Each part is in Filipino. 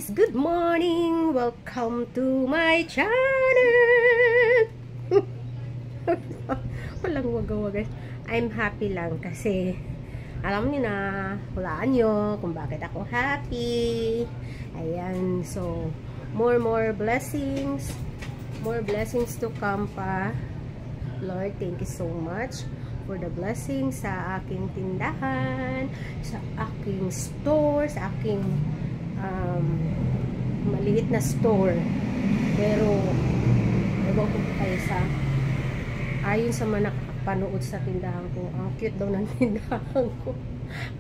guys! Good morning! Welcome to my channel! Walang wagawa guys. I'm happy lang kasi alam niyo na, hulaan nyo kung bakit ako happy. Ayan, so more blessings. More blessings to come pa. Lord, thank you so much for the blessings sa aking tindahan, sa aking store, sa aking maliit na store. Pero ewan ko kayo sa ayon sa mga nakapanood sa tindahan ko, ang cute daw ng tindahan ko.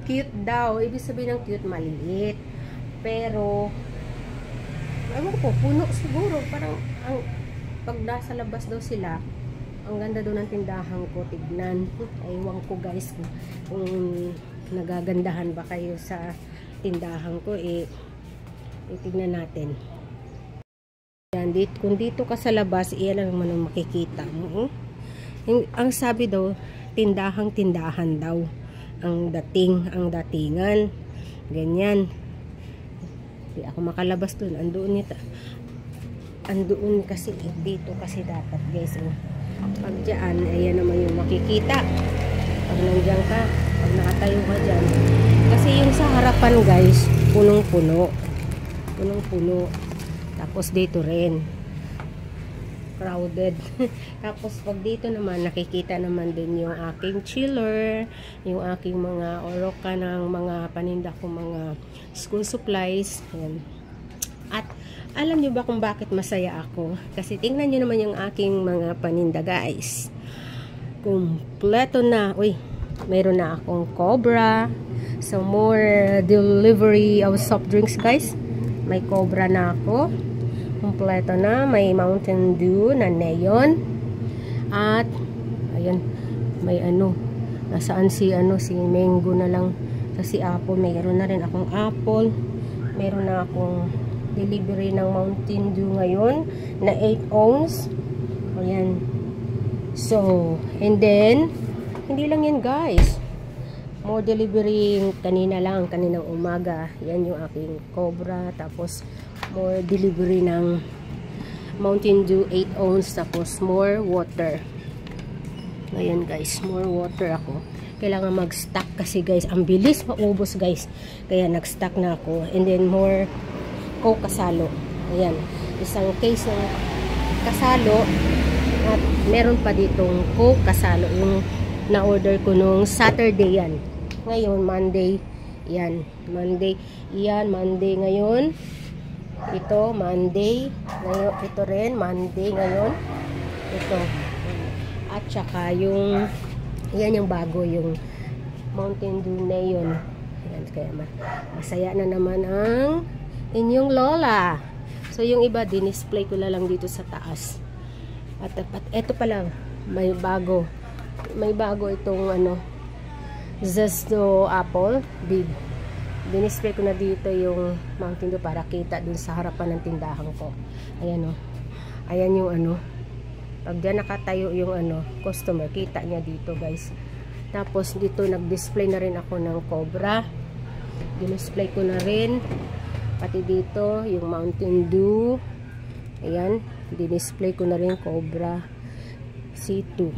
Cute daw, ibig sabihin ng cute, maliit. Pero ewan ko, puno siguro. Parang pag nasa labas daw sila, ang ganda doon ng tindahan ko, tignan. Ewan ko guys kung nagagandahan ba kayo sa tindahan ko, tignan natin. Yan, kung dito ka sa labas, iyan lang naman ang makikita mo. Ang sabi daw, tindahan daw ang datingan, ganyan. Hindi ako makalabas doon, andoon kasi dito kasi dapat guys. Pag dyan, ayan naman yung makikita. Pag nandiyan ka, pag nakatayo ka dyan. Kasi yung sa harapan guys, punong-puno. Tapos dito rin, crowded. Tapos pag dito naman, nakikita naman din yung aking chiller, yung aking mga oroka ng mga paninda ko, mga school supplies. Ayan. At alam nyo ba kung bakit masaya ako? Kasi tingnan nyo naman yung aking mga paninda guys. Kumpleto na. Uy, mayroon na akong Cobra. So more delivery of soft drinks guys. May Cobra na ako. Kumpleto na. May Mountain Dew na neon. At ayan, may nasaan si mango na lang. Kasi apple, mayroon na rin akong apple. Mayroon na akong delivery ng Mountain Dew ngayon na 8 ounce. Ayan. So, and then hindi lang yan guys. More delivery kaninang umaga. Yan yung aking Cobra. Tapos more delivery ng Mountain Dew 8 ounce. Tapos more water. Ayan guys, more water ako. Kailangan mag-stock kasi guys, ang bilis maubos guys. Kaya nag-stock na ako. And then more Coke Kasalo. Ayan, isang case ng Kasalo. At meron pa ditong Coke Kasalo. Yung na-order ko nung Saturday yan. Ngayon, Monday. Yan, Monday. Yan, Monday ngayon. Ito, Monday. Ngayon, ito rin, Monday ngayon. Ito. At saka yung yan yung bago, yung Mountain Dew Neon. Yan, kaya masaya na naman ang inyong lola. So yung iba din-display ko lang dito sa taas. At eto pa lang, may bago itong Zesto Apple Big. Din-display ko na dito yung Mountain Dew para kita dun sa harapan ng tindahan ko. Ayan ayan yung pag dyan nakatayo yung customer, kita niya dito guys. Tapos dito nag-display na rin ako ng Cobra. Din-display ko na rin pati dito yung Mountain Dew. Ayan, din-display ko na rin Cobra C2.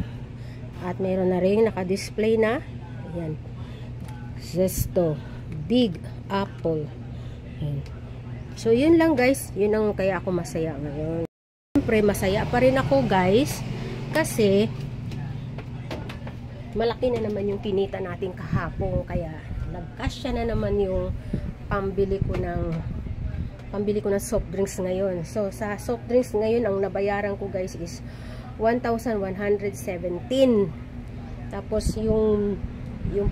At meron na rin naka-display na ayan, Zesto Big Apple. Ayan. So yun lang guys, yun ang kaya ako masaya ngayon. Siyempre masaya pa rin ako guys kasi malaki na naman yung kinita natin kahapon, kaya nagkasya na naman yung pambili ko ng soft drinks ngayon. So sa soft drinks ngayon ang nabayaran ko guys is 1,117. Tapos yung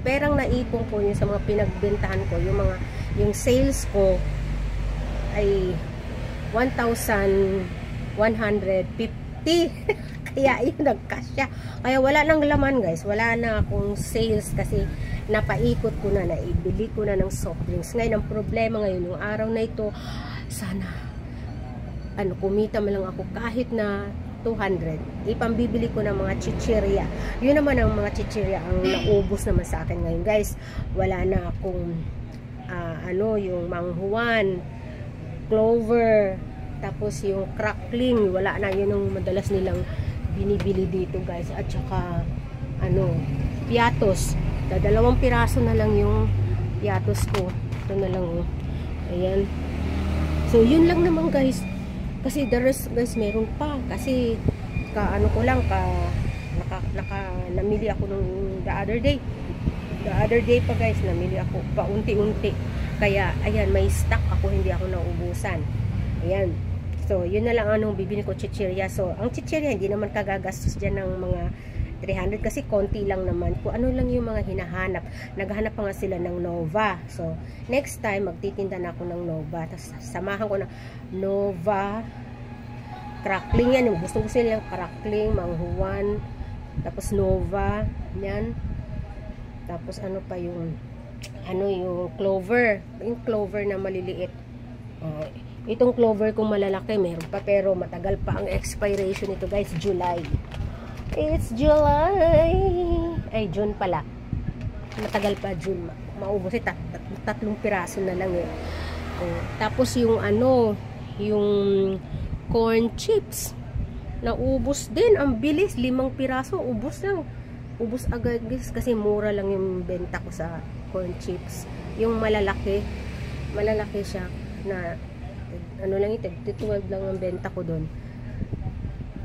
perang naipon ko yung sa mga pinagbentahan ko, yung sales ko ay 1,150. Kaya yun nagkasya. Kaya wala nang laman guys, wala na akong sales kasi napaikot ko na, naibili ko na ng soft drinks. Ngayon ang problema ngayon, yung araw na ito, sana kumita man lang ako kahit na 200. Ipambibili ko ng mga chichirya. Yun naman ang mga chichirya ang naubos naman sa akin ngayon guys. Wala na akong yung manghuan, clover, tapos yung crackling, wala na, yun ang madalas nilang binibili dito guys, at saka ano, piatos. Dalawang piraso na lang yung piatos ko. Ito na lang oh. Ayan. So yun lang naman guys. Kasi the rest guys meron pa. Kasi ano ko lang namili ako nung the other day. The other day pa guys, namili ako paunti-unti. Kaya ayan, may stock ako, hindi ako naubusan. Ayan. So yun na lang anong bibili ko, chichirya. So ang chichirya hindi naman kagagastos diyan ng mga 300 kasi konti lang naman. Kung ano lang yung mga hinahanap. Naghahanap pa nga sila ng Nova. So, next time, magtitinda na ako ng Nova. Tapos, samahan ko ng Nova. Crackling yan. Gusto nila yung crackling, manghuwan. Tapos, Nova. Yan. Tapos, ano pa yung yung clover. Yung clover na maliliit. Itong clover kung malalaki, meron pa. Pero, matagal pa ang expiration nito guys. July. It's July. Ay, June pala. Matagal pa June. Maubos eh. Tatlong piraso na lang eh. Tapos yung yung corn chips. Naubos din. Ang bilis. 5 piraso. Ubos lang. Ubos agad guys. Kasi mura lang yung benta ko sa corn chips. Yung malalaki. Malalaki siya. Na, lang ito. 12 lang ang benta ko doon.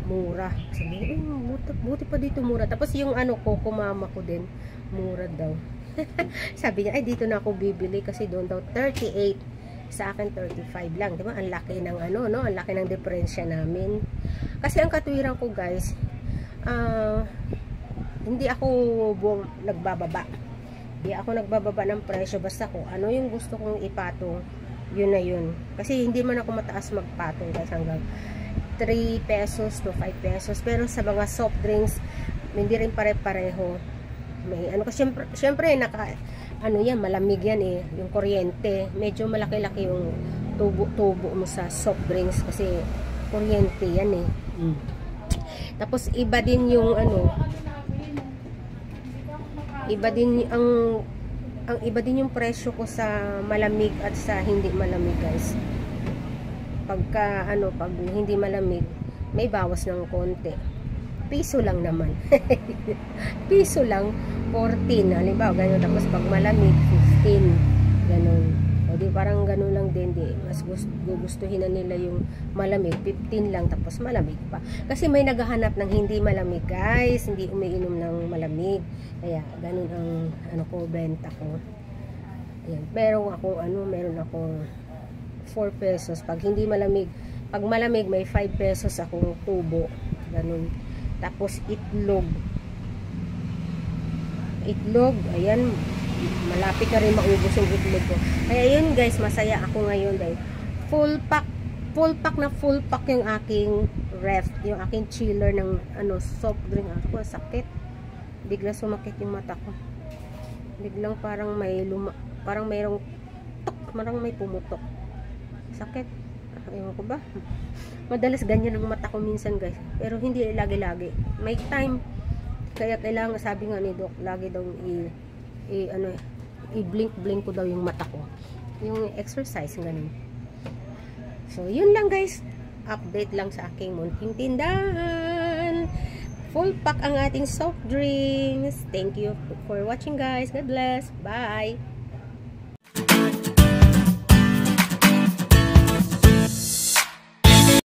Mura. Sabi, buti pa dito mura. Tapos yung Coco Mama ko din, mura daw. Sabi niya, ay dito na ako bibili kasi doon daw 38. Sa akin 35 lang, 'di ba? Ang laki ng Ang laki ng diferensya namin. Kasi ang katwiran ko, guys, hindi ako nagbababa. Hindi ako nagbababa ng presyo basta ko ano yung gusto kong ipatong, yun na yun. Kasi hindi man ako mataas magpatong guys, hanggang 3 pesos to 5 pesos. Pero sa mga soft drinks, hindi rin pare-pareho. May kasi syempre yan, malamig yan eh, yung kuryente. Medyo malaki-laki yung tubo mo sa soft drinks kasi kuryente yan eh. Tapos iba din yung iba din iba din yung presyo ko sa malamig at sa hindi malamig guys. Pagka pag hindi malamig, may bawas ng konti. Piso lang naman. Piso lang, 14. Halimbawa, ganun. Tapos pag malamig, 15. Ganun. O di parang ganun lang din. Mas gugustuhin na nila yung malamig. 15 lang, tapos malamig pa. Kasi may naghahanap ng hindi malamig, guys. Hindi umiinom ng malamig. Kaya ganun ang ko, benta ko. Ayan. Meron akong 4 pesos. Pag hindi malamig, pag malamig, may 5 pesos akong tubo. Ganun. Tapos itlog, ayan, malapit na rin maubos yung itlog ko. Kaya yun guys, masaya ako ngayon dahil full pack yung aking ref, yung aking chiller ng soft drink. Ako sakit, bigla sumakit yung mata ko, biglang parang may pumutok, sakit. Ewan ko ba, madalas ganyan ang mata ko minsan guys, pero hindi lagi-lagi, may time. Kaya kailangan, sabi nga ni Doc, lagi daw i-blink ko daw yung mata ko, yung exercise, ganun. So yun lang guys, update lang sa aking munting tindahan. Full pack ang ating soft drinks. Thank you for watching guys. God bless. Bye.